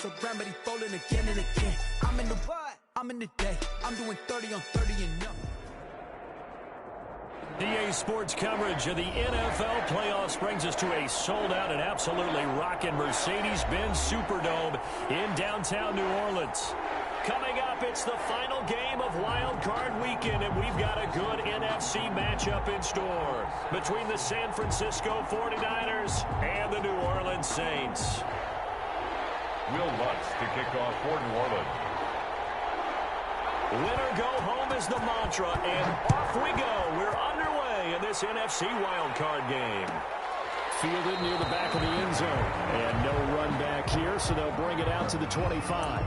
bounce around, but he falling again and again. I'm in the what? I'm in the day. I'm doing 30 on 30 and up. EA Sports coverage of the NFL playoffs brings us to a sold-out and absolutely rocking Mercedes-Benz Superdome in downtown New Orleans. Coming up, it's the final game of Wild Card Weekend, and we've got a good NFC matchup in store between the San Francisco 49ers and the New Orleans Saints. Will Lutz to kick off for New Orleans. Winner go home is the mantra, and off we go. We're underway in this NFC wildcard game. Fielded near the back of the end zone. And no run back here, so they'll bring it out to the 25.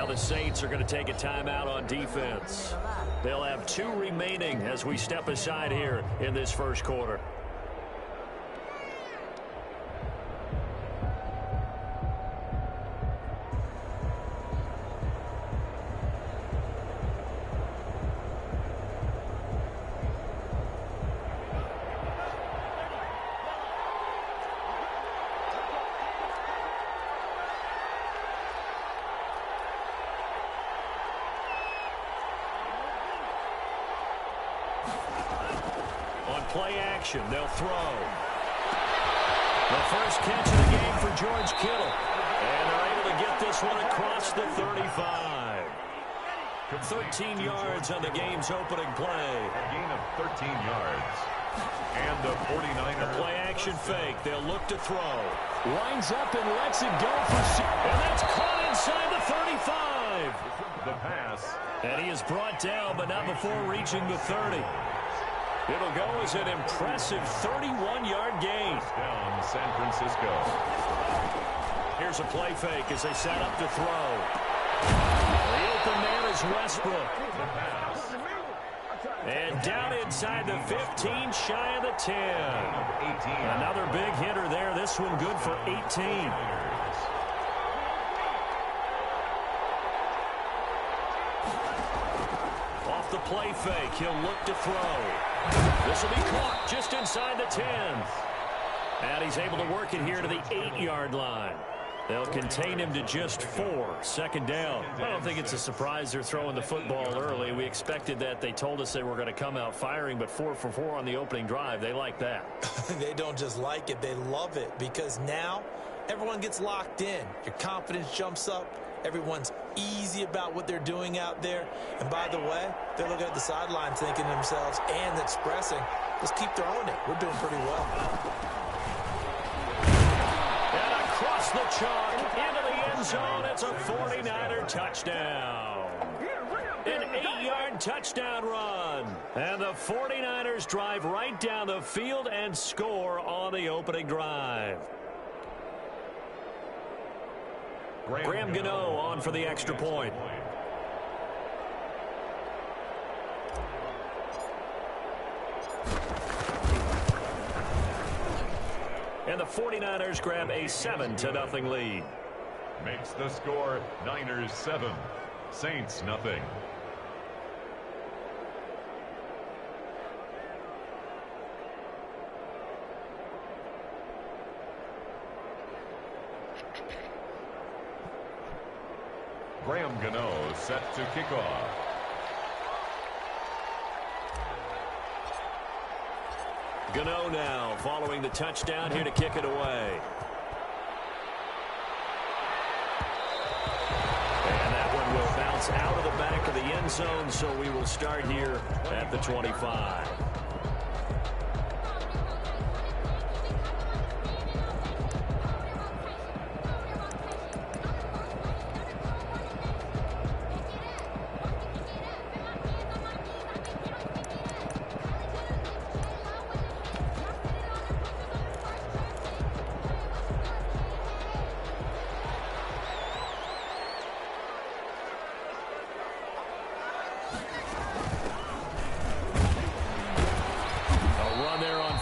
The Saints are going to take a timeout on defense. They'll have 2 remaining as we step aside here in this first quarter. Play action, they'll throw. The first catch of the game for George Kittle. And they're able to get this one across the 35. 13 yards on the game's opening play. A gain of 13 yards. And the 49ers. The play action fake, they'll look to throw. Winds up and lets it go for 6. And that's caught inside the 35. The pass. And he is brought down, but not before reaching the 30. It'll go as an impressive 31-yard gain. Down San Francisco. Here's a play fake as they set up to throw. The open man is Westbrook. And down inside the 15, shy of the 10. Another big hitter there. This one good for 18. The play fake, he'll look to throw. This will be caught just inside the 10. And he's able to work it here to the 8-yard line. They'll contain him to just 4. Second down. I don't think it's a surprise they're throwing the football early. We expected that. They told us they were going to come out firing, but 4 for 4 on the opening drive. They like that. They don't just like it, they love it, because now everyone gets locked in. Your confidence jumps up. Everyone's easy about what they're doing out there. And by the way, they're looking at the sideline thinking to themselves and expressing, let's keep throwing it. We're doing pretty well. And across the chalk into the end zone, it's a 49er touchdown. An 8-yard touchdown run. And the 49ers drive right down the field and score on the opening drive. Graham Gano on for the extra point. And the 49ers grab a 7-0 lead. Makes the score Niners 7, Saints nothing. Graham Gano set to kick off. Gano now following the touchdown here to kick it away. And that one will bounce out of the back of the end zone, so we will start here at the 25.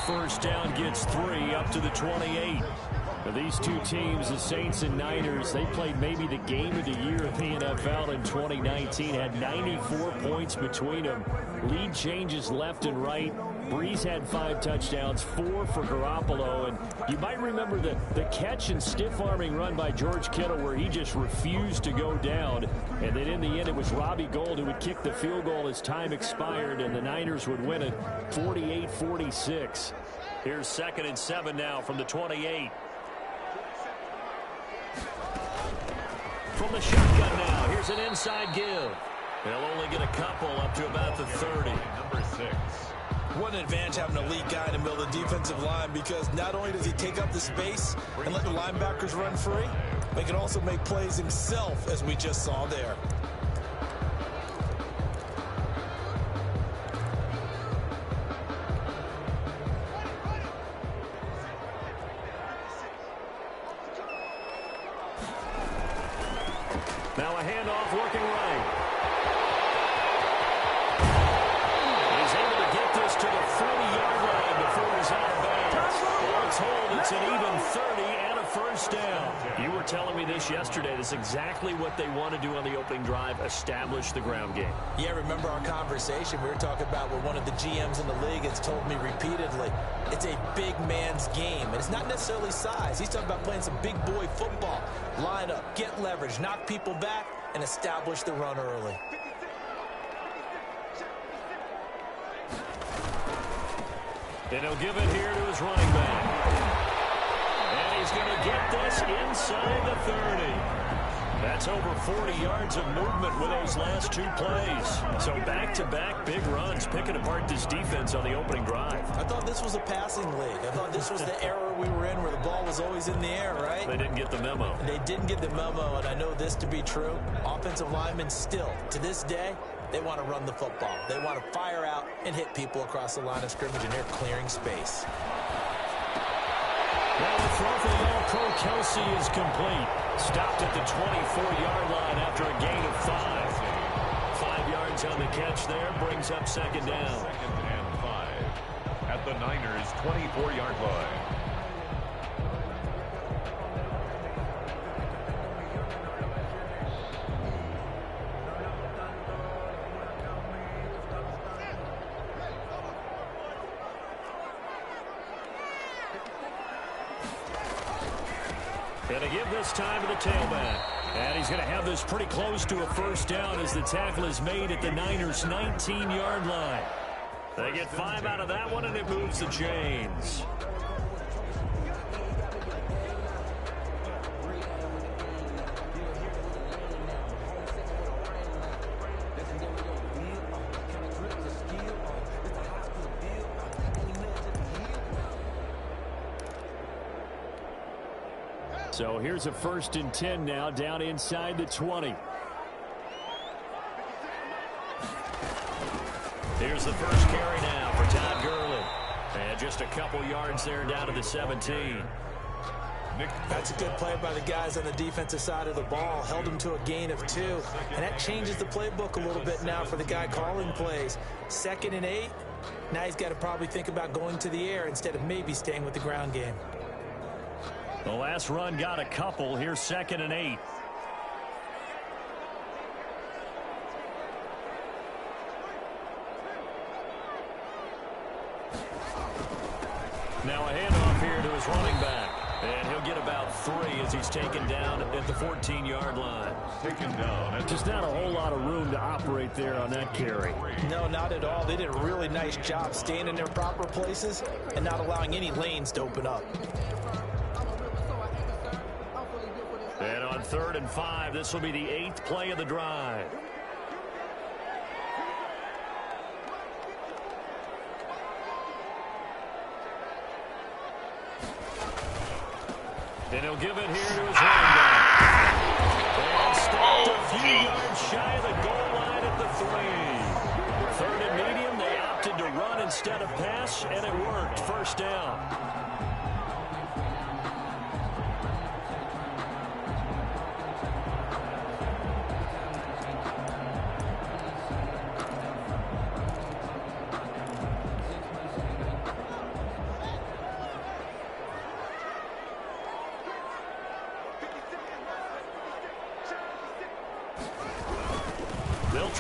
first down, gets 3 up to the 28. Now, these two teams, the Saints and Niners, they played maybe the game of the year in the NFL in 2019. Had 94 points between them. Lead changes left and right. Breeze had 5 touchdowns, 4 for Garoppolo. And you might remember the catch and stiff-arming run by George Kittle where he just refused to go down. And then in the end, it was Robbie Gould who would kick the field goal as time expired, and the Niners would win it 48-46. Here's 2nd and 7 now from the 28. From the shotgun now, here's an inside give. They'll only get a couple up to about the 30. Number 6. What an advantage having an elite guy in the middle of the defensive line, because not only does he take up the space and let the linebackers run free, but he can also make plays himself, as we just saw there. Now a handoff working right. He's able to get this to the 40-yard line before he's out of bounds. All told, it's an even 30 and a first down. You were telling me this yesterday. This is exactly what they want to do on the opening drive, establish the ground game. Yeah, remember our conversation? We were talking about what one of the GMs in the league has told me repeatedly. It's a big man's game, and it's not necessarily size. He's talking about playing some big boy football. Line up, get leverage, knock people back, and establish the run early. And he'll give it here to his running back. And he's going to get this inside the 30. That's over 40 yards of movement with those last 2 plays. So back-to-back big runs, picking apart this defense on the opening drive. I thought this was a passing league. I thought this was the era we were in where the ball was always in the air, right? They didn't get the memo. They didn't get the memo, and I know this to be true. Offensive linemen still, to this day, they want to run the football. They want to fire out and hit people across the line of scrimmage, and they're clearing space. Now the throw for the All-Pro Kelsey is complete. Stopped at the 24-yard line after a gain of 5. 5 yards on the catch there, brings up 2nd down. 2nd and 5 at the Niners' 24-yard line. And to give this time to the tailback. And he's going to have this pretty close to a first down as the tackle is made at the Niners' 19-yard line. They get 5 out of that one, and it moves the chains. So here's a 1st and 10 now, down inside the 20. Here's the first carry now for Todd Gurley. And just a couple yards there down to the 17. That's a good play by the guys on the defensive side of the ball. Held him to a gain of 2. And that changes the playbook a little bit now for the guy calling plays. 2nd and 8. Now he's got to probably think about going to the air instead of maybe staying with the ground game. The last run got a couple. Here's 2nd and 8. Now a handoff here to his running back. And he'll get about 3 as he's taken down at the 14-yard line. Taken down. Just not a whole lot of room to operate there on that carry. No, not at all. They did a really nice job staying in their proper places and not allowing any lanes to open up. And on 3rd and 5, this will be the 8th play of the drive. And he'll give it here to his running back. And stopped a few yards shy of the goal line at the 3. 3rd and medium, they opted to run instead of pass, and it worked. First down.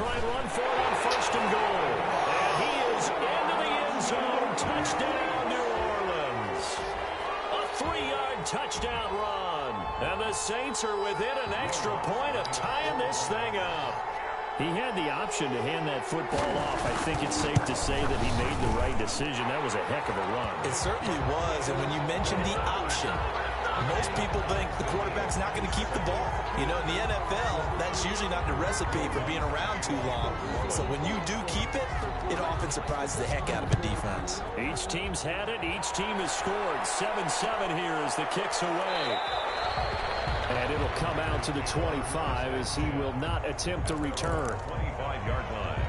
try and run for it on 1st and goal. And he is into the end zone. Touchdown, New Orleans. A 3-yard touchdown run. And the Saints are within an extra point of tying this thing up. He had the option to hand that football off. I think it's safe to say that he made the right decision. That was a heck of a run. It certainly was, and when you mentioned the option, most people think the quarterback's not going to keep the ball. You know, in the NFL, that's usually not the recipe for being around too long. So when you do keep it, it often surprises the heck out of a defense. Each team's had it. Each team has scored. 7-7 here as the kick's away. And it'll come out to the 25 as he will not attempt a return. 25-yard line.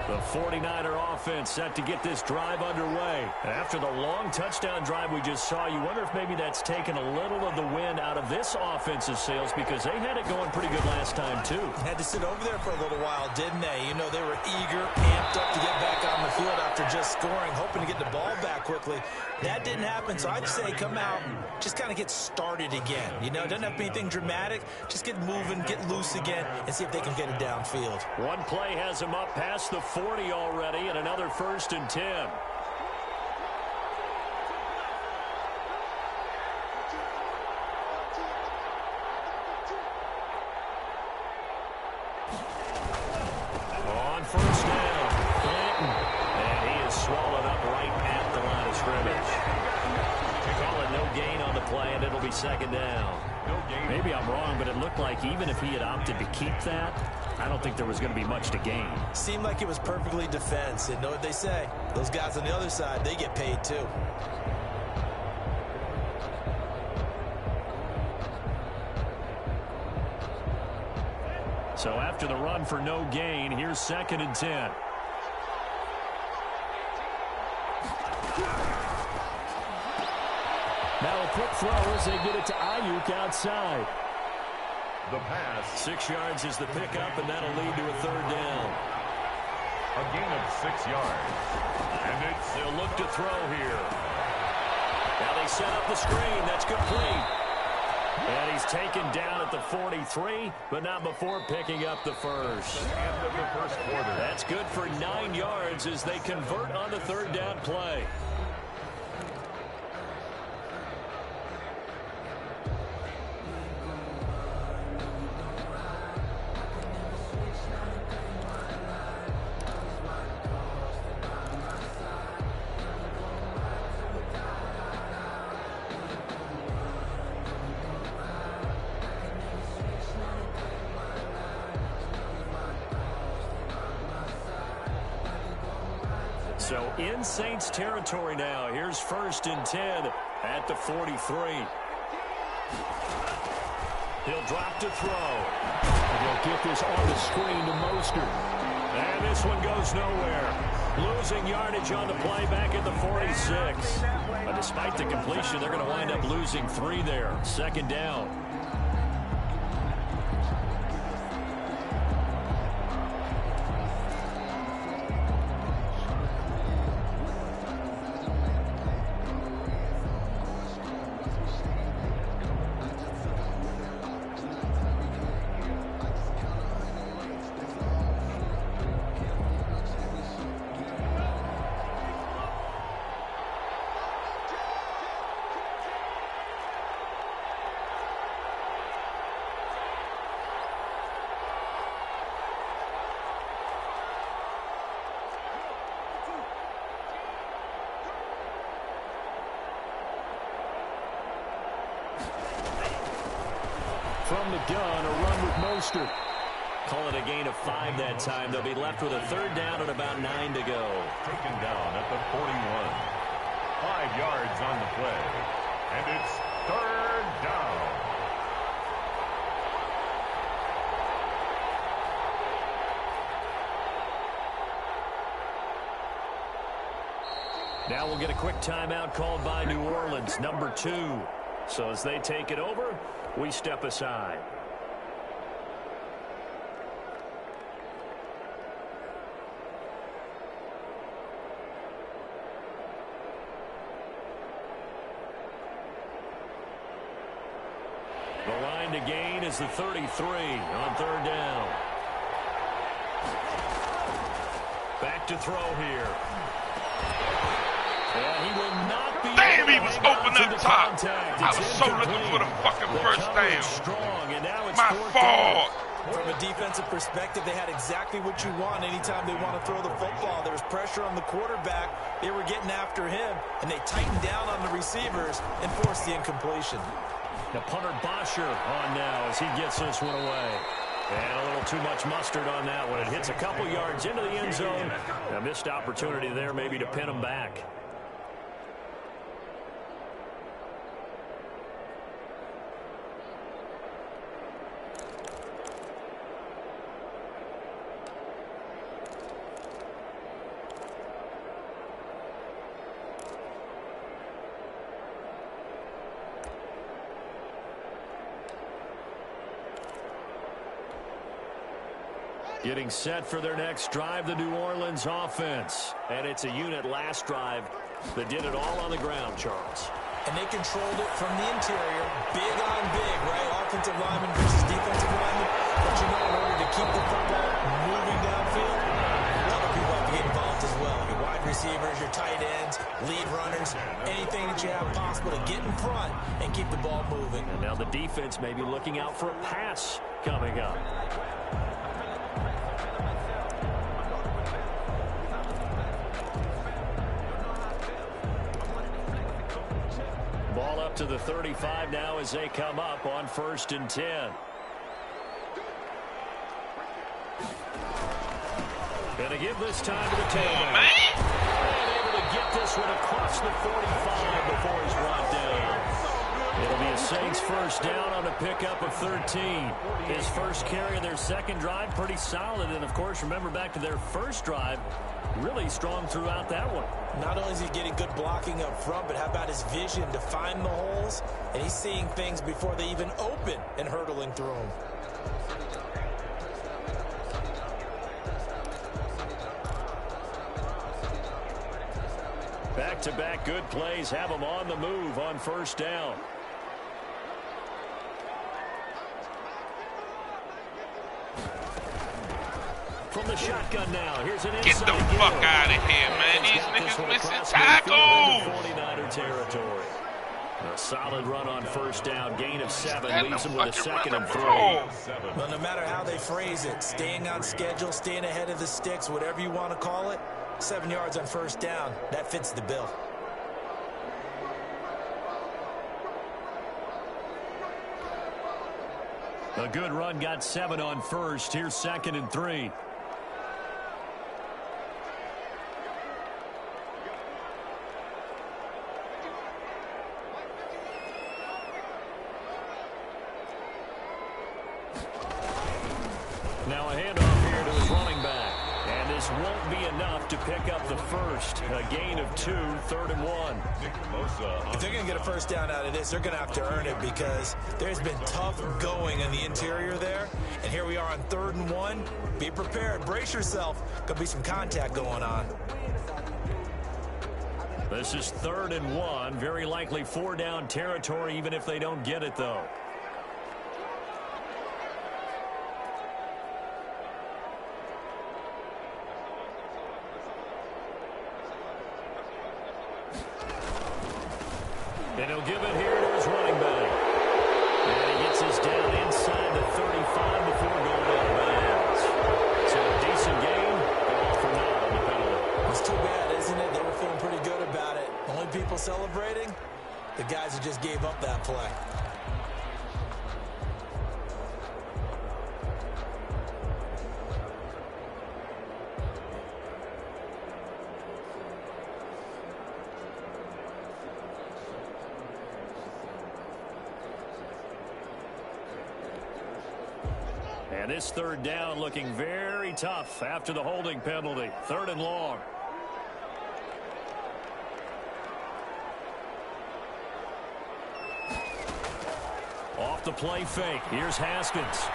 The 49er offense set to get this drive underway. After the long touchdown drive we just saw, you wonder if maybe that's taken a little of the wind out of this offense's sails because they had it going pretty good last time, too. Had to sit over there for a little while, didn't they? You know, they were eager, amped up to get back on the field after just scoring, hoping to get the ball back quickly. That didn't happen, so I'd say come out, just kind of get started again. You know, it doesn't have to be anything dramatic. Just get moving, get loose again, and see if they can get it downfield. One play has them up past the 40 already, and another 1st and 10. On 1st down, Clinton, and he is swallowed up right at the line of scrimmage. Call it no gain on the play, and it'll be 2nd down. Maybe I'm wrong, but it looked like even if he had opted to keep that, I don't think there was going to be much to gain. Seemed like it was perfectly defense. And know what they say? Those guys on the other side, they get paid too. So after the run for no gain, here's 2nd and 10. Now a quick throw as they get it to Ayuk outside. The pass. 6 yards is the pickup, and that'll lead to a 3rd down. A gain of 6 yards. And they'll look to throw here. Now they set up the screen. That's complete. And he's taken down at the 43, but not before picking up the first. End of the first quarter. That's good for 9 yards as they convert on the 3rd down play. So in Saints territory now. Here's 1st and 10 at the 43. He'll drop to throw. They'll get this on the screen to Mostert. And this one goes nowhere. Losing yardage on the play back at the 46. But despite the completion, they're going to wind up losing 3 there. 2nd down. From the gun, a run with Mostert. Call it a gain of 5 that time. They'll be left with a 3rd down and about 9 to go. Taken down at the 41. 5 yards on the play. And it's 3rd down. Now we'll get a quick timeout called by New Orleans, number 2. So as they take it over, we step aside. Trying to gain is the 33 on third down. Back to throw here. And he will not be. Damn, he was open up top. Contact. I was so looking for the fucking first down. Strong, and now it's My fault. From a defensive perspective, they had exactly what you want anytime they want to throw the football. There was pressure on the quarterback. They were getting after him, and they tightened down on the receivers and forced the incompletion. The punter Bosher on now as he gets this one away. And a little too much mustard on that one. It hits a couple yards into the end zone. A missed opportunity there maybe to pin him back. Getting set for their next drive, the New Orleans offense. And it's a unit last drive that did it all on the ground, Charles. And they controlled it from the interior, big on big, right? Offensive lineman versus defensive lineman. But you know, in order to keep the football moving downfield, other people have to get involved as well. Your wide receivers, your tight ends, lead runners, anything that you have possible to get in front and keep the ball moving. And now the defense may be looking out for a pass coming up. Ball up to the 35 now as they come up on 1st and 10. Gonna give this time to the tailback. And able to get this one across the 45 before he's brought down. It'll be a Saints first down on a pickup of 13. His first carry of their second drive, pretty solid. And, of course, remember back to their first drive, really strong throughout that one. Not only is he getting good blocking up front, but how about his vision to find the holes? And he's seeing things before they even open and hurdling through them. Back-to-back good plays have him on the move on first down. From the shotgun now, here's an inside. Get the fuck out of here, man. These niggas missing tackles. 49er territory. A solid run on first down. Gain of 7 leaves them with a 2nd and 3. Well, no matter how they phrase it, staying on schedule, staying ahead of the sticks, whatever you want to call it, 7 yards on first down, that fits the bill. A good run, got 7 on first. Here's 2nd and 3. Now a handoff here to his running back. And this won't be enough to pick up the first. A gain of 2, 3rd and 1. If they're going to get a first down out of this, they're going to have to earn it because there's been tough going in the interior there. And here we are on 3rd and 1. Be prepared. Brace yourself. Could be some contact going on. This is 3rd and 1. Very likely 4-down territory, even if they don't get it, though. And he'll give it here to his running back. And he gets us down inside the 35 before going out of bounds. So a decent game, all for naught on the penalty. It's too bad, isn't it? They were feeling pretty good about it. Only people celebrating? The guys who just gave up that play. And this 3rd down looking very tough after the holding penalty. 3rd and long. Off the play fake. Here's Haskins.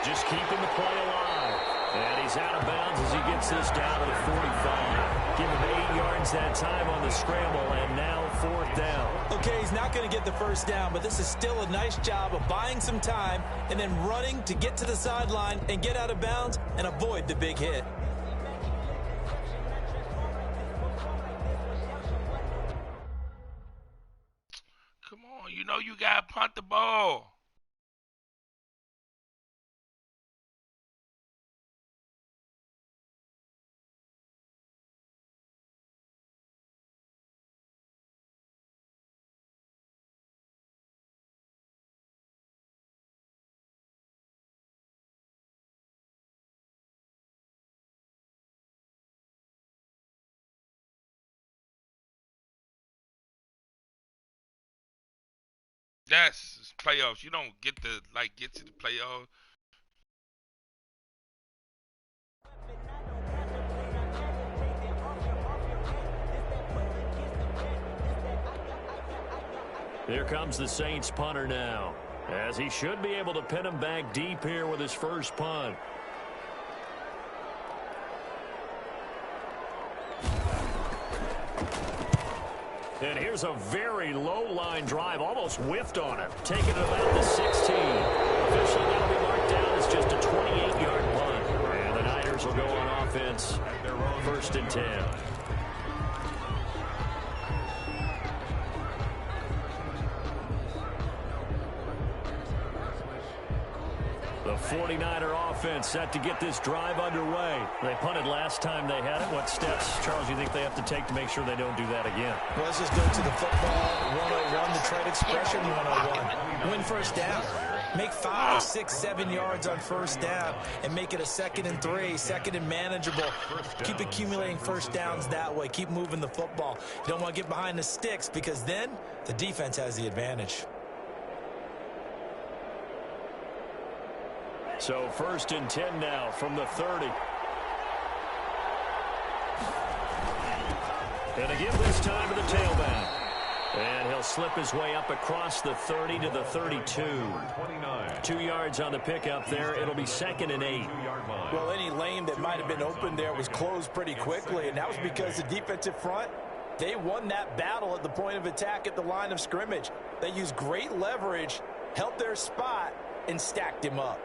Just keeping the play alive. And he's out of bounds as he gets this down to the 45. Give him 8 yards that time on the scramble, and now 4th down. Okay, he's not going to get the first down, but this is still a nice job of buying some time and then running to get to the sideline and get out of bounds and avoid the big hit. Come on, you know you got to punt the ball. That's playoffs. You don't get to get to the playoffs. Here comes the Saints punter now, as he should be able to pin him back deep here with his first punt. And here's a very low line drive, almost whiffed on it, taking it about the 16. Officially that'll be marked down as just a 28-yard punt. And the Niners will go on offense, 1st and 10. The 49er offense set to get this drive underway. They punted last time they had it. What steps, Charles, you think they have to take to make sure they don't do that again? Well, let's just go to the football 101, the trade expression 101. Win first down. Make 5, 6, 7 yards on first down and make it a 2nd and 3, 2nd and manageable. Keep accumulating first downs that way. Keep moving the football. You don't want to get behind the sticks because then the defense has the advantage. So 1st and 10 now from the 30. And again this time to the tailback. And he'll slip his way up across the 30 to the 32. 2 yards on the pickup there. It'll be 2nd and 8. Well, any lane that might have been open there was closed pretty quickly, and that was because the defensive front, they won that battle at the point of attack at the line of scrimmage. They used great leverage, held their spot, and stacked him up.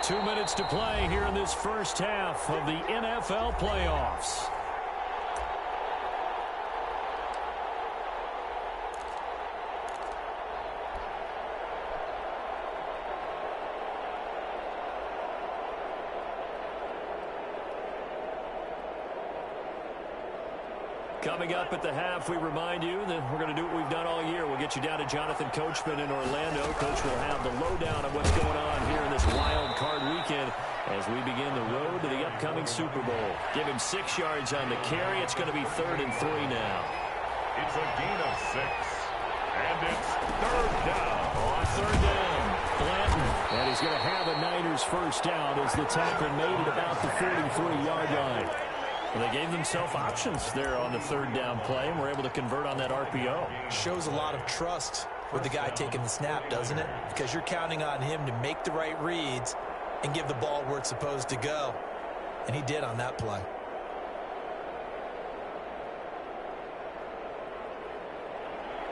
Two minutes to play here in this first half of the NFL playoffs. Coming up at the half, we remind you that we're going to do what we've done all year. We'll get you down to Jonathan Coachman in Orlando. Coach will have the lowdown of what's going on here in this wild card weekend as we begin the road to the upcoming Super Bowl. Give him 6 yards on the carry. It's going to be 3rd and 3 now. It's a gain of 6. And it's 3rd down. On 3rd down, Blanton. And he's going to have a Niners first down as the tackle made it about the 43-yard line. Well, they gave themselves options there on the 3rd down play and were able to convert on that RPO. Shows a lot of trust with the guy taking the snap, doesn't it? Because you're counting on him to make the right reads and give the ball where it's supposed to go. And he did on that play.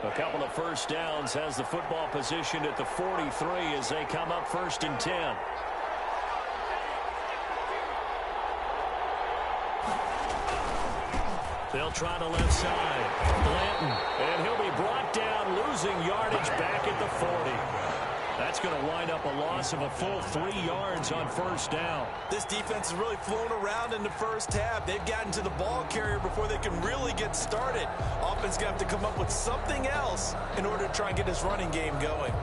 A couple of first downs has the football positioned at the 43 as they come up 1st and 10. They'll try the left side. Blanton. And he'll be brought down, losing yardage back at the 40. That's going to wind up a loss of a full 3 yards on 1st down. This defense has really flown around in the first half. They've gotten to the ball carrier before they can really get started. Offense going to have to come up with something else in order to try and get this running game going.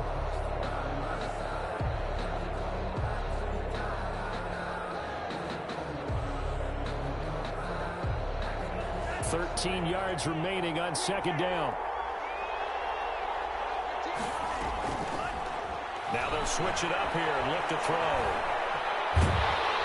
13 yards remaining on 2nd down. Now they'll switch it up here and look to throw.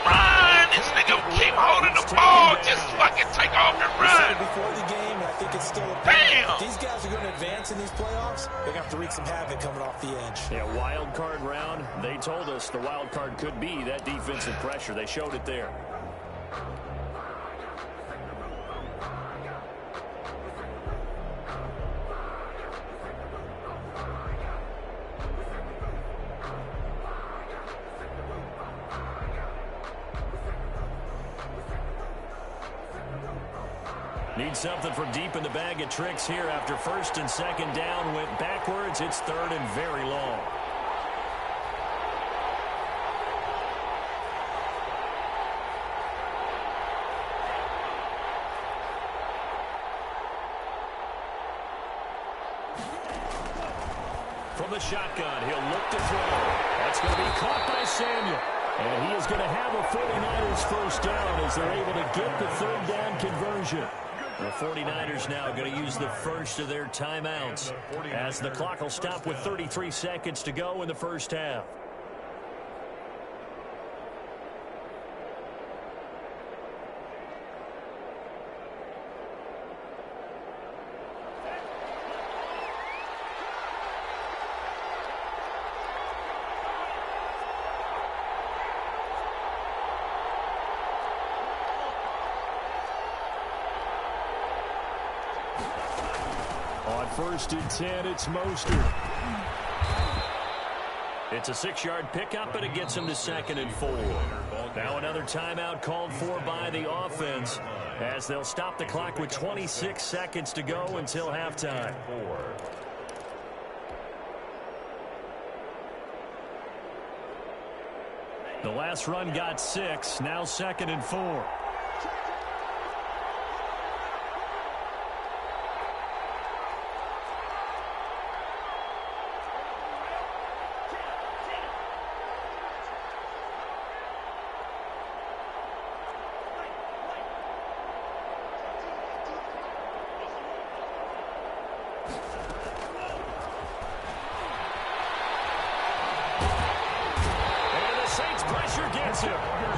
Run! This nigga keep holding the ball. Just fucking take off and We said run. it before the game, and I think it's it's still a point. If these guys are going to advance in these playoffs, they're going to have to wreak some havoc coming off the edge. Yeah, wild card round. They told us the wild card could be that defensive pressure. They showed it there. Need something from deep in the bag of tricks here after first and second down went backwards. It's third and very long. From the shotgun, he'll look to throw. That's going to be caught by Samuel. And he is going to have a 49ers first down as they're able to get the third down conversion. The 49ers now going to use the first of their timeouts as the clock will stop with 33 seconds to go in the first half. On first and 10, it's Mostert. It's a 6-yard pickup, and it gets him to second and 4. Now another timeout called for by the offense as they'll stop the clock with 26 seconds to go until halftime. The last run got 6, now second and 4.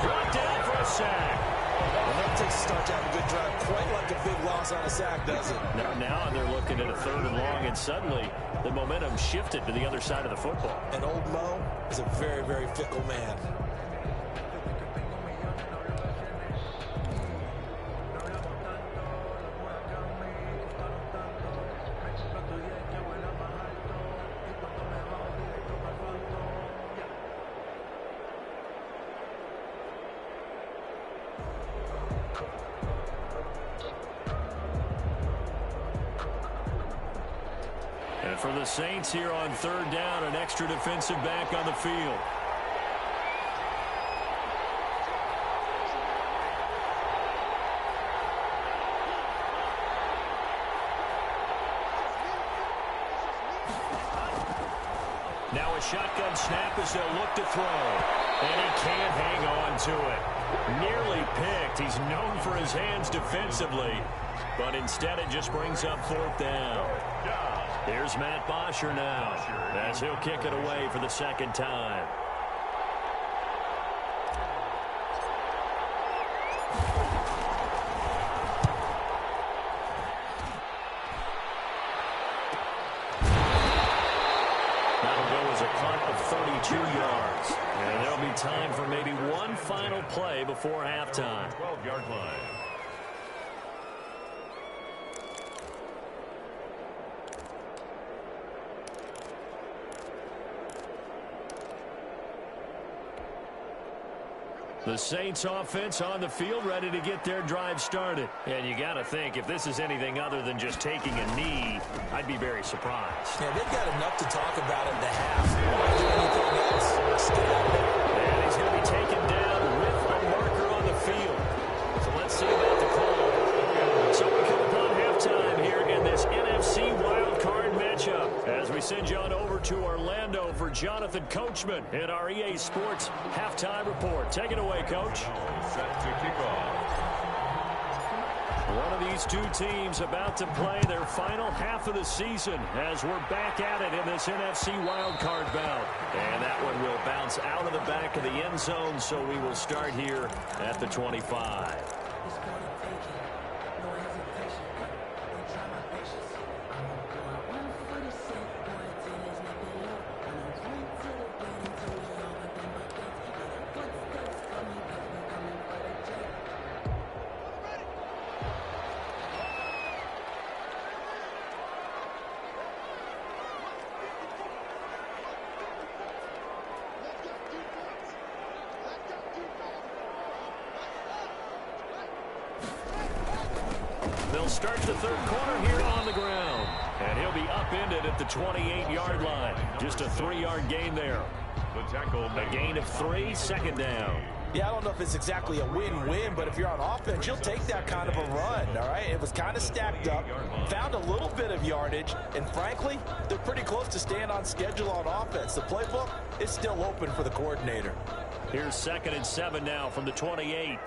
Brought down for a sack. Well, that takes a start to have a good drive. Quite like a big loss on a sack, does it? Now they're looking at a third and long, and suddenly the momentum shifted to the other side of the football. And old Mo is a very, very fickle man. And for the Saints here on third down, an extra defensive back on the field. Now a shotgun snap as they'll look to throw. And he can't hang on to it. Nearly picked. He's known for his hands defensively. But instead it just brings up fourth down. Here's Matt Bosher now as he'll kick it away for the second time. That'll go as a punt of 32 yards. And there'll be time for maybe one final play before halftime. 12-yard line. The Saints offense on the field ready to get their drive started. And you got to think, if this is anything other than just taking a knee, I'd be very surprised. Yeah, they've got enough to talk about in the half. Why do anything else? Let's get out there. And he's going to be taken down with a marker on the field. So let's see about the call. So we come upon halftime here in this NFC wildcard matchup as we send you on over to Orlando for Jonathan Coachman in our EA Sports halftime report. Take it away, Coach. Set to kick off. One of these two teams about to play their final half of the season as we're back at it in this NFC wildcard bout. And that one will bounce out of the back of the end zone, so we will start here at the 25. They'll start the third quarter here on the ground. And he'll be upended at the 28-yard line. Just a 3-yard gain there. A gain of 3, second down. Yeah, I don't know if it's exactly a win-win, but if you're on offense, you'll take that kind of a run, all right? It was kind of stacked up, found a little bit of yardage, and frankly, they're pretty close to staying on schedule on offense. The playbook is still open for the coordinator. Here's 2nd and 7 now from the 28.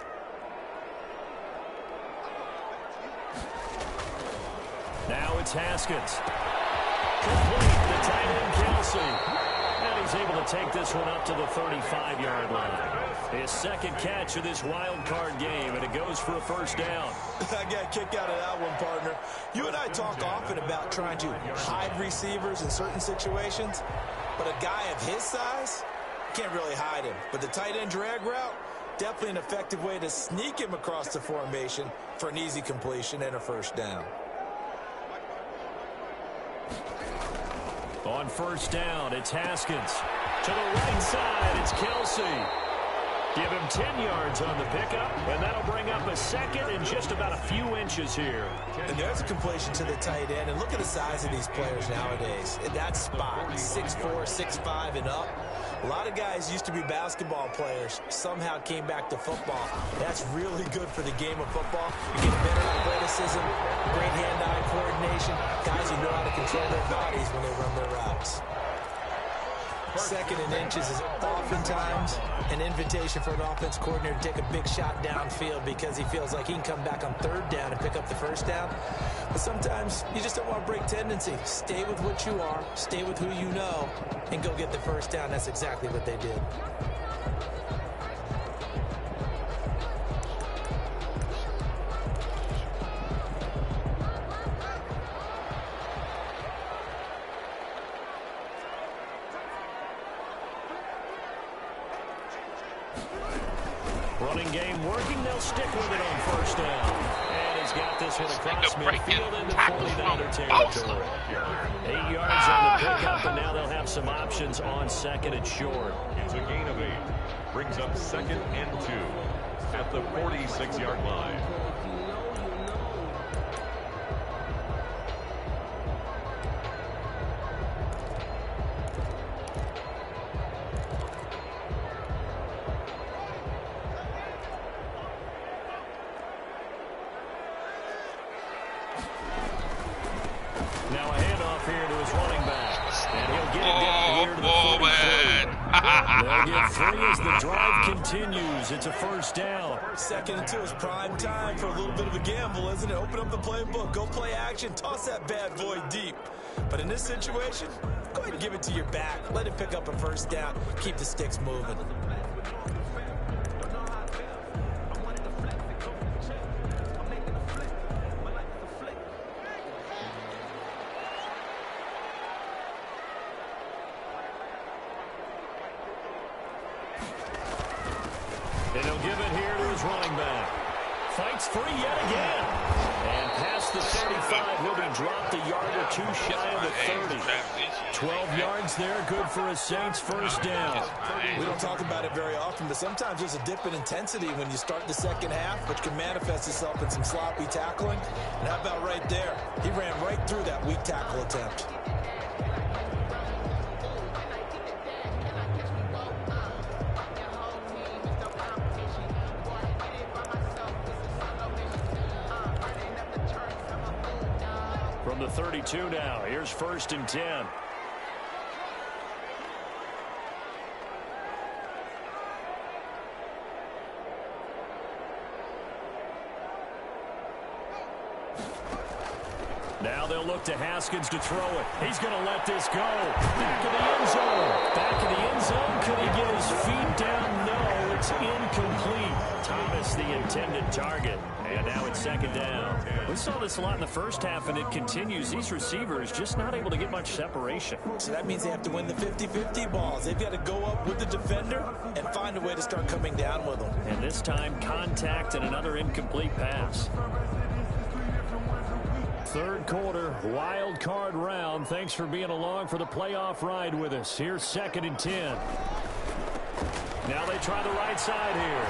Now it's Haskins. Complete the tight end, Kelsey. And he's able to take this one up to the 35-yard line. His second catch of this wild card game, and it goes for a first down. I got a kick out of that one, partner. You and I talk often about trying to hide receivers in certain situations, but a guy of his size can't really hide him. But the tight end drag route, definitely an effective way to sneak him across the formation for an easy completion and a first down. On first down, it's Haskins. To the right side, it's Kelsey. Give him 10 yards on the pickup, and that'll bring up a second and just about a few inches here. And there's a completion to the tight end. And look at the size of these players nowadays. In that spot, 6'4", 6'5", and up. A lot of guys used to be basketball players, somehow came back to football. That's really good for the game of football. You get better athleticism, great hand-eye coordination, guys who know how to control their bodies when they run their routes. 2nd and inches is oftentimes an invitation for an offense coordinator to take a big shot downfield because he feels like he can come back on 3rd down and pick up the first down. But sometimes you just don't want to break tendency. Stay with what you are, stay with who you know, and go get the first down. That's exactly what they did. Running game working. They'll stick with it on first down. And he's got this one across midfield into 49er territory. 8 yards on the pickup, and now they'll have some options on 2nd and short. It's a gain of 8. Brings up 2nd and 2 at the 46-yard line. Now a handoff here to his running back. And he'll get it down here to the 43. They'll get 3 as the drive continues. It's a first down. 2nd and 2 is prime time for a little bit of a gamble, isn't it? Open up the playbook, go play action, toss that bad boy deep. But in this situation, go ahead and give it to your back. Let it pick up a first down. Keep the sticks moving. And he'll give it here to his running back. Fights free yet again. And past the 35, he'll be dropped a yard or 2 shy of the 30. 12 yards there, good for a Saints first down. We don't talk about it very often, but sometimes there's a dip in intensity when you start the second half, which can manifest itself in some sloppy tackling. And how about right there? He ran right through that weak tackle attempt. From the 32 now, here's 1st and 10. Now they'll look to Haskins to throw it. He's going to let this go. Back of the end zone. Back of the end zone. Could he get his feet down? No, it's incomplete. Thomas, the intended target. And now it's 2nd down. We saw this a lot in the first half, and it continues. These receivers just not able to get much separation. So that means they have to win the 50-50 balls. They've got to go up with the defender and find a way to start coming down with them. And this time, contact and another incomplete pass. Third quarter, wild card round. Thanks for being along for the playoff ride with us. Here's 2nd and 10. Now they try the right side here.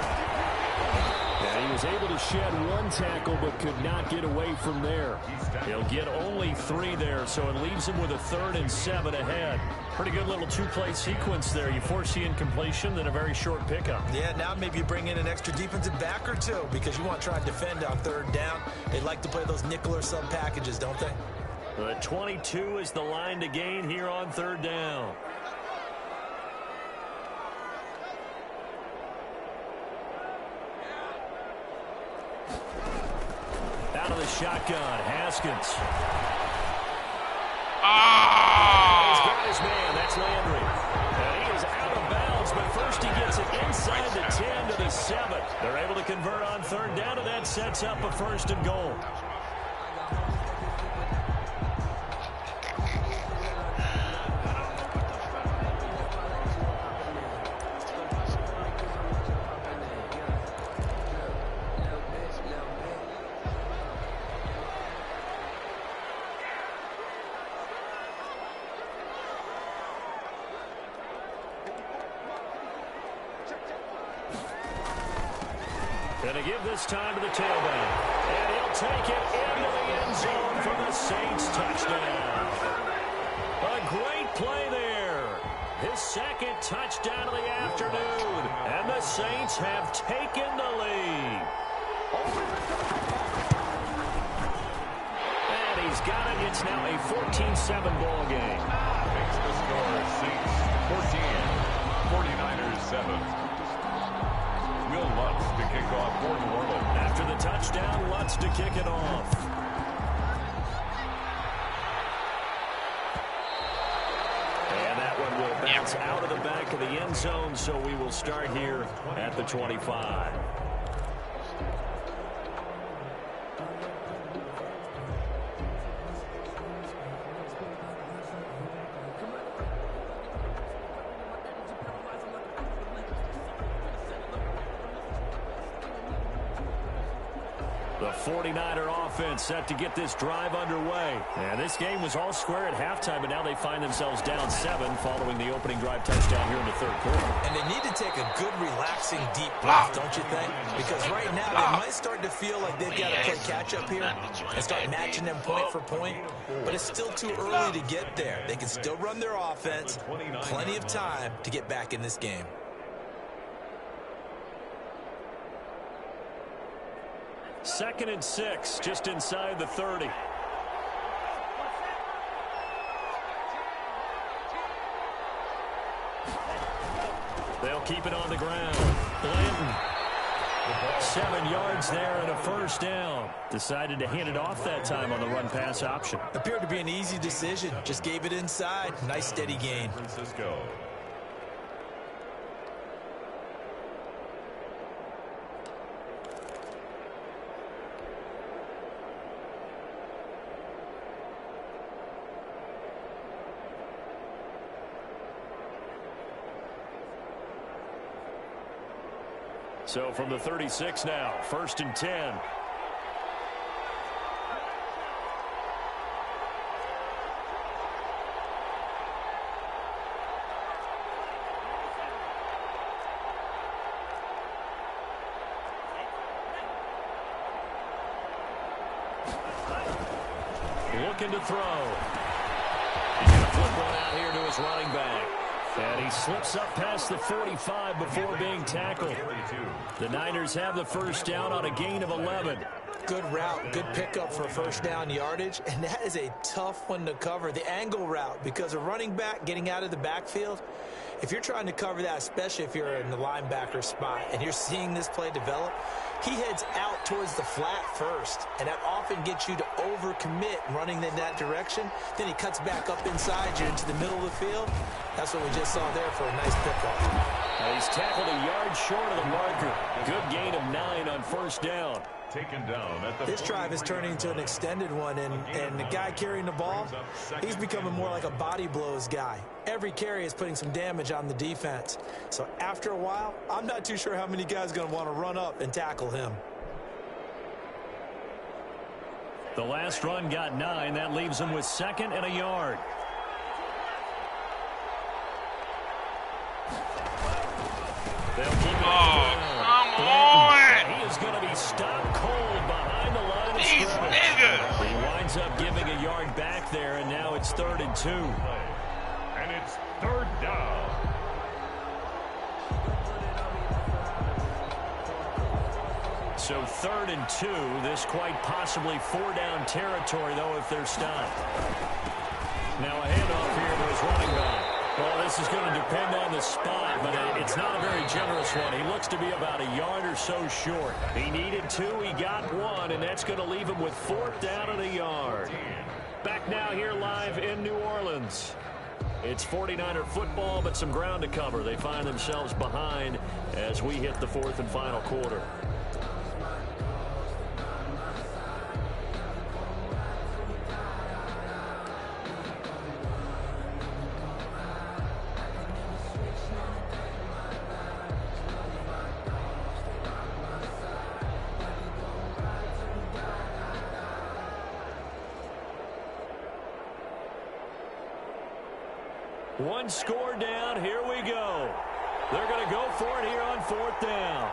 And he He was able to shed one tackle but could not get away from there. He'll get only 3 there, so it leaves him with a 3rd and 7 ahead. Pretty good little 2-play sequence there. You force the incompletion, then a very short pickup. Yeah, now maybe you bring in an extra defensive back or 2 because you want to try and defend on 3rd down. They like to play those nickel or sub packages, don't they? The 22 is the line to gain here on 3rd down. Out of the shotgun, Haskins. He's got his man, that's Landry. And he is out of bounds, but first he gets it inside the 10 to the 7. They're able to convert on 3rd down, and that sets up a 1st and goal. Going to give this time to the tailback. And he'll take it into the end zone for the Saints touchdown. A great play there. His 2nd touchdown of the afternoon. And the Saints have taken the lead. And he's got it. It's now a 14-7 ball game. Makes the score Saints 14, 49ers 7. Will Lutz to kick off for New Orleans. After the touchdown, Lutz to kick it off. And that one will bounce out of the back of the end zone, so we will start here at the 25. The 49er offense set to get this drive underway. And this game was all square at halftime, but now they find themselves down 7 following the opening drive touchdown here in the 3rd quarter. And they need to take a good, relaxing, deep breath, don't you think? Because right now they might start to feel like they've got to play catch-up here and start matching them point for point. But it's still too early to get there. They can still run their offense. Plenty of time to get back in this game. Second and 6, just inside the 30. They'll keep it on the ground. Blanton. 7 yards there and a 1st down. Decided to hand it off that time on the run-pass option. Appeared to be an easy decision. Just gave it inside. Nice steady gain. Francisco. So from the 36 now, 1st and 10. Looking to throw. He's going to flip one out here to his running back. And he slips up past the 45 before being tackled. The Niners have the 1st down on a gain of 11. Good route, good pickup for 1st down yardage, and that is a tough one to cover, the angle route, because a running back getting out of the backfield, if you're trying to cover that, especially if you're in the linebacker spot and you're seeing this play develop, he heads out towards the flat first, and that often gets you to overcommit running in that direction. Then he cuts back up inside you into the middle of the field. That's what we just saw there for a nice pickup. And he's tackled a yard short of the marker. Good gain of 9 on 1st down. Taken down at the this drive is turning into an extended one, and the guy carrying the ball, he's becoming more like a body blows guy. Every carry is putting some damage on the defense. So after a while, I'm not too sure how many guys are going to want to run up and tackle him. The last run got 9. That leaves him with 2nd and a yard. They'll keep it. Come on! He is going to be up giving a yard back there, and now it's 3rd and 2. And it's 3rd down. So 3rd and 2. This quite possibly 4-down territory, though, if they're stopped. Now a handoff here to his running back. Well, this is going to depend on the spot, but it's not a very generous one. He looks to be about a yard or so short. He needed 2. He got 1, and that's going to leave him with 4th down and a yard. Back now here live in New Orleans. It's 49er football, but some ground to cover. They find themselves behind as we hit the 4th and final quarter. One score down. Here we go. They're going to go for it here on 4th down.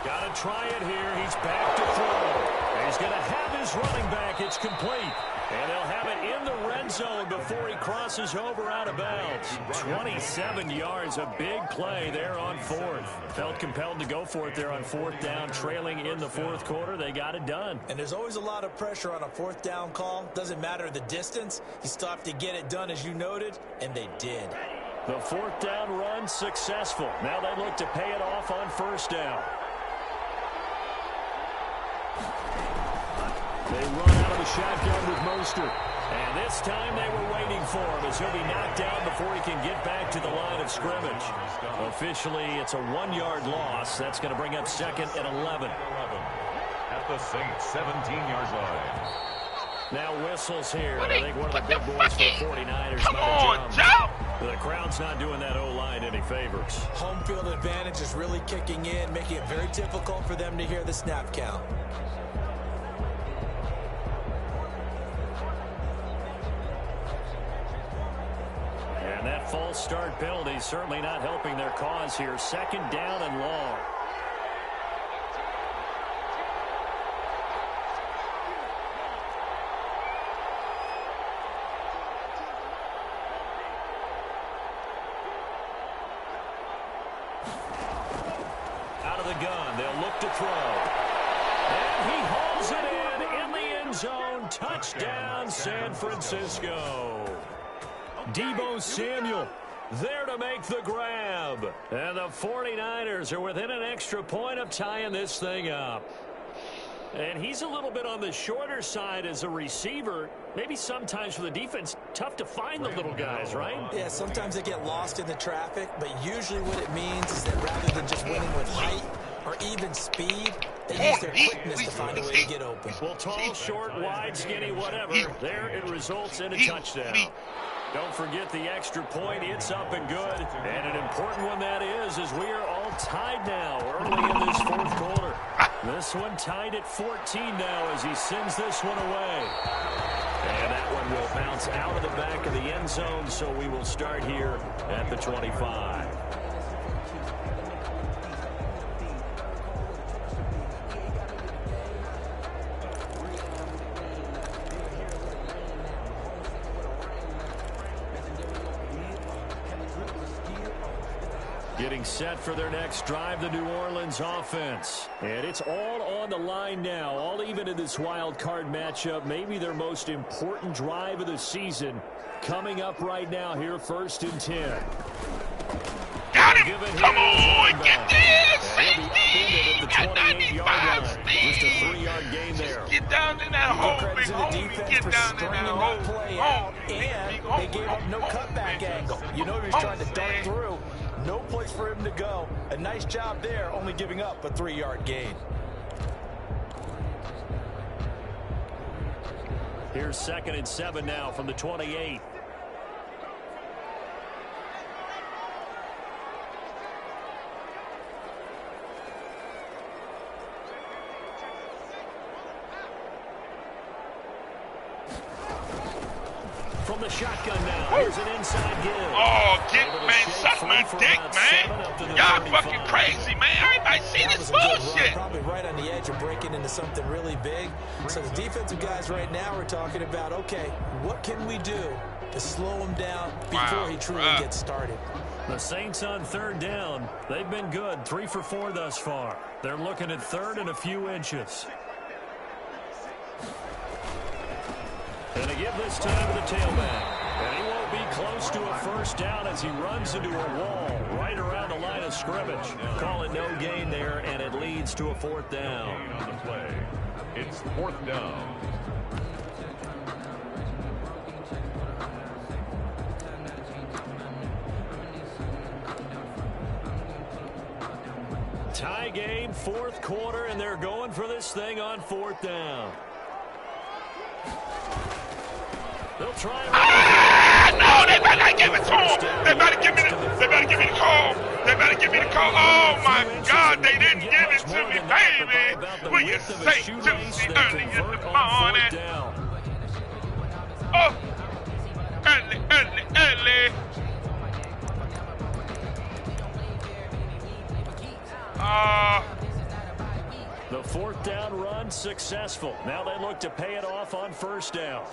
Got to try it here. He's back to throw. He's going to have his running back. It's complete. And they'll have it in the red zone before he crosses over out of bounds. 27 yards, a big play there on 4th. Felt compelled to go for it there on 4th down, trailing in the 4th quarter. They got it done. And there's always a lot of pressure on a 4th down call. Doesn't matter the distance. You still have to get it done, as you noted, and they did. The 4th down run successful. Now they look to pay it off on 1st down. They run out of the shotgun with Mostert. And this time they were waiting for him as he'll be knocked down before he can get back to the line of scrimmage. Officially, it's a 1-yard loss. That's going to bring up 2nd and 11. At the Saints, 17-yard line. Now whistles here. I think one of the big boys for the 49ers. Come on, Joe! The crowd's not doing that O-line any favors. Home field advantage is really kicking in, making it very difficult for them to hear the snap count. And that false start penalty certainly not helping their cause here. 2nd down and long. Out of the gun, they'll look to throw. And he hauls it in the end zone. Touchdown, San Francisco. Deebo Samuel there to make the grab. And the 49ers are within an extra point of tying this thing up. And he's a little bit on the shorter side as a receiver. Maybe sometimes for the defense, tough to find the little guys, right? Yeah, sometimes they get lost in the traffic, but usually what it means is that rather than just winning with height or even speed, they use their quickness to find a way to get open. Well, tall, short, wide, skinny, whatever, there it results in a touchdown. Don't forget the extra point. It's up and good. And an important one that is, as we are all tied now early in this 4th quarter. This one tied at 14 now as he sends this one away. And that one will bounce out of the back of the end zone, so we will start here at the 25. Getting set for their next drive, the New Orleans offense. And it's all on the line now, all even in this wild card matchup. Maybe their most important drive of the season coming up right now here, 1st and 10. Got him! Come on, get this! He'll be upended at the 28-yard line. Just a 3-yard gain there. Get down in that hole, big To the homie. defense Get for down in stringing that that hole. play out, and they gave up no cutback angle. You know he was trying to dart through. No place for him to go. A nice job there, only giving up a 3-yard gain. Here's 2nd and 7 now from the 28. From the shotgun now, here's an inside give. Oh, get, man, suck my dick, man. Y'all fucking crazy, man. Everybody see this bullshit. shit. Probably right on the edge of breaking into something really big. So the defensive guys right now are talking about, okay, what can we do to slow him down before he truly gets started? The Saints on third down. They've been good, 3 for 4 thus far. They're looking at third and a few inches. And they give this time to the tailback. And he won't be close to a first down as he runs into a wall right around the line of scrimmage. Call it no gain there, and it leads to a 4th down. On the play, it's 4th down. Tie game, 4th quarter, and they're going for this thing on 4th down. They'll try and no, they better not give it to him. They better give me the call. They better give me the call. Oh, my God, they didn't give it to me, baby. Will you say Tuesday early in the morning? Oh, early. The 4th down run successful. Now they look to pay it off on 1st down.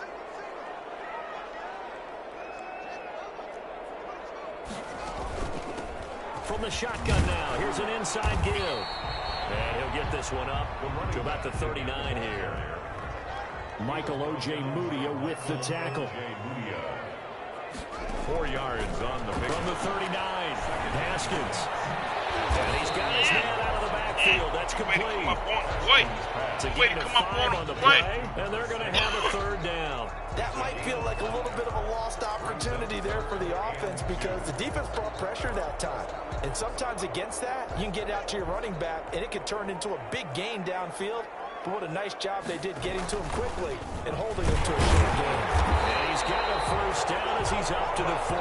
From the shotgun now, here's an inside give. And he'll get this one up to about the 39 here. Michael O.J. Mudia with the tackle. 4 yards on the pick. From the 39, Haskins. And he's got his man out of the backfield. That's complete. It's a gain of 5 on the play, and they're going to have a 3rd down. That might feel like a little bit of a lost opportunity there for the offense because the defense brought pressure that time. And sometimes against that, you can get out to your running back, and it can turn into a big gain downfield. But what a nice job they did getting to him quickly and holding him to a short gain. And he's got a 1st down as he's up to the 48.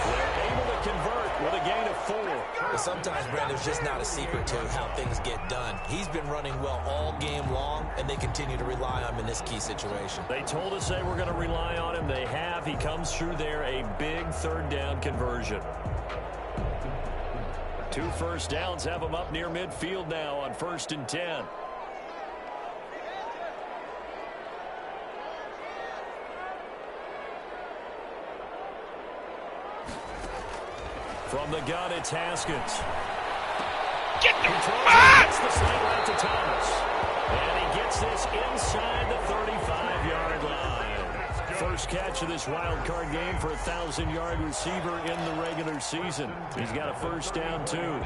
They're able to convert with a gain of 4. But sometimes, Brandon, there's just not a secret to how things get done. He's been running well all game long, and they continue to rely on him in this key situation. They told us they were going to rely on him. They have. He comes through there, a big 3rd down conversion. 2 first downs have him up near midfield now on 1st and 10. From the gun, it's Haskins. Get the Gets the slant right to Thomas. And he gets this inside the 35-yard line. First catch of this wild card game for a 1,000-yard receiver in the regular season. He's got a 1st down, too.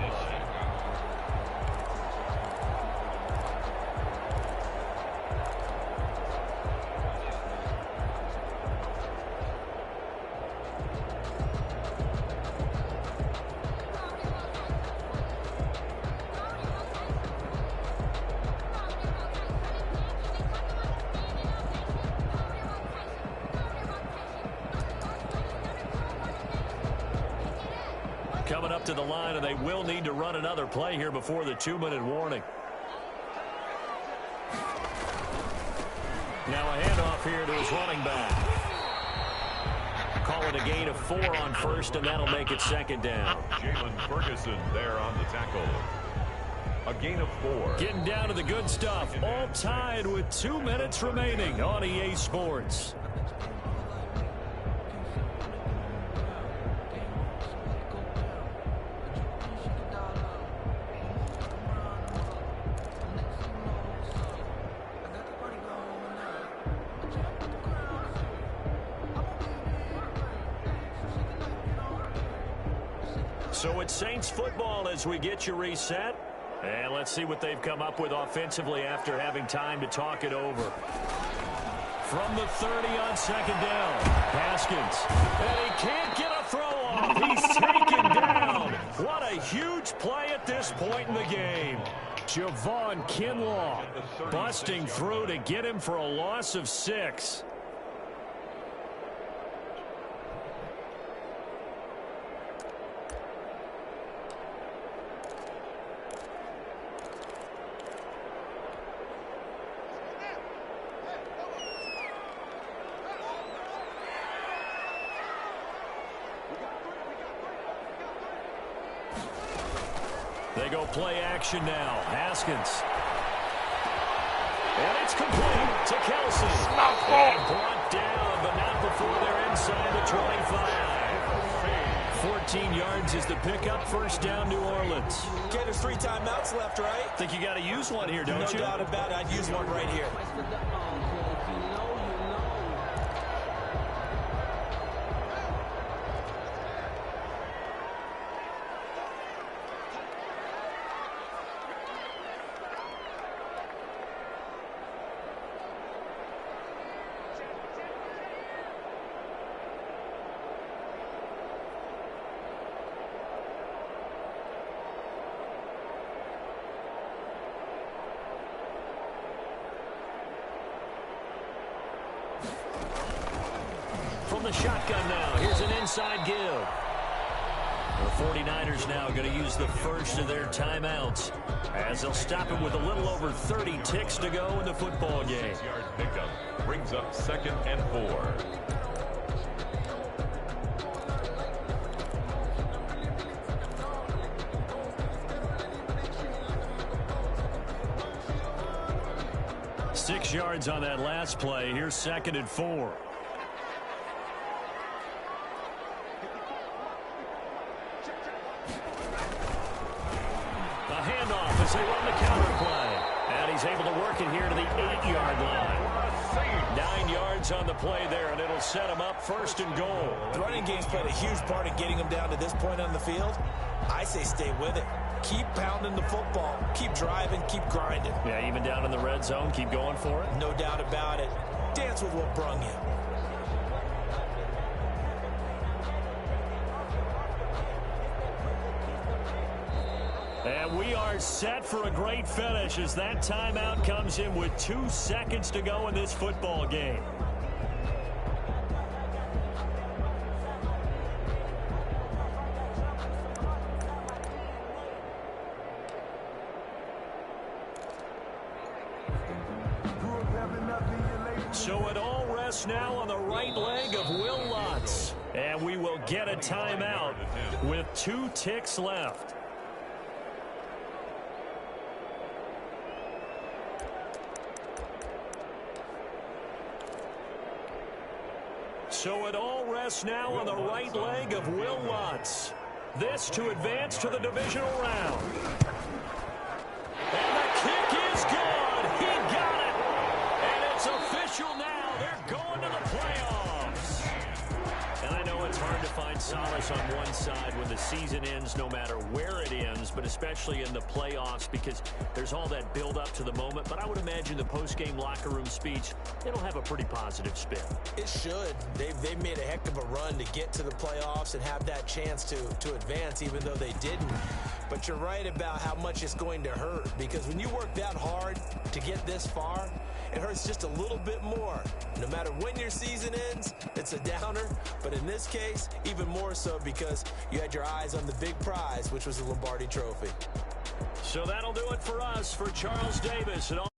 Coming up to the line, and they will need to run another play here before the 2-minute warning. Now a handoff here to his running back. Call it a gain of 4 on 1st, and that'll make it 2nd down. Jalen Ferguson there on the tackle. A gain of 4. Getting down to the good stuff. All tied with 2 minutes remaining on EA Sports. So it's Saints football as we get you reset. And let's see what they've come up with offensively after having time to talk it over. From the 30 on 2nd down, Haskins. And he can't get a throw off. He's taken down. What a huge play at this point in the game. Javon Kinlaw busting through to get him for a loss of 6. They go play action now. Haskins. And it's complete to Kelsey. And brought down, but not before they're inside the 25. 14 yards is the pickup. First down, New Orleans. Okay, there's 3 timeouts left, right? Think you got to use one here, don't you? No doubt about it. I'd use one right here. From the shotgun now, here's an inside give. The 49ers now going to use the first of their timeouts as they'll stop it with a little over 30 ticks to go in the football game. 6-yard pickup brings up 2nd and 4. Six yards on that last play. Here's 2nd and 4. A handoff as they run the counter play. And he's able to work it here to the 8-yard line. 9 yards on the play there, and it'll set him up 1st and goal. The running game's played a huge part in getting them down to this point on the field. I say stay with it. Keep pounding the football. Keep driving. Keep grinding. Yeah, even down in the red zone, keep going for it. No doubt about it. Dance with what brung you. And we are set for a great finish as that timeout comes in with 2 seconds to go in this football game. So it all rests now on the right leg of Will Lutz. And we will get a timeout with 2 ticks left. So it all rests now on the right leg of Will Lutz. This to advance to the divisional round. And the kick is good. He got it. And it's official now. They're going to the playoffs. And I know it's hard to find solace on one side when the season ends, no matter where it ends, but especially in the playoffs because there's all that build up to the moment. But I would imagine the post-game locker room speech, it'll have a pretty positive spin. It should. They've made a heck of a run to get to the playoffs and have that chance to advance, even though they didn't. But you're right about how much it's going to hurt because when you work that hard to get this far, it hurts just a little bit more. No matter when your season ends, it's a downer. But in this case, even more so because you had your eyes on the big prize, which was the Lombardi Trophy. So that'll do it for us. For Charles Davis and all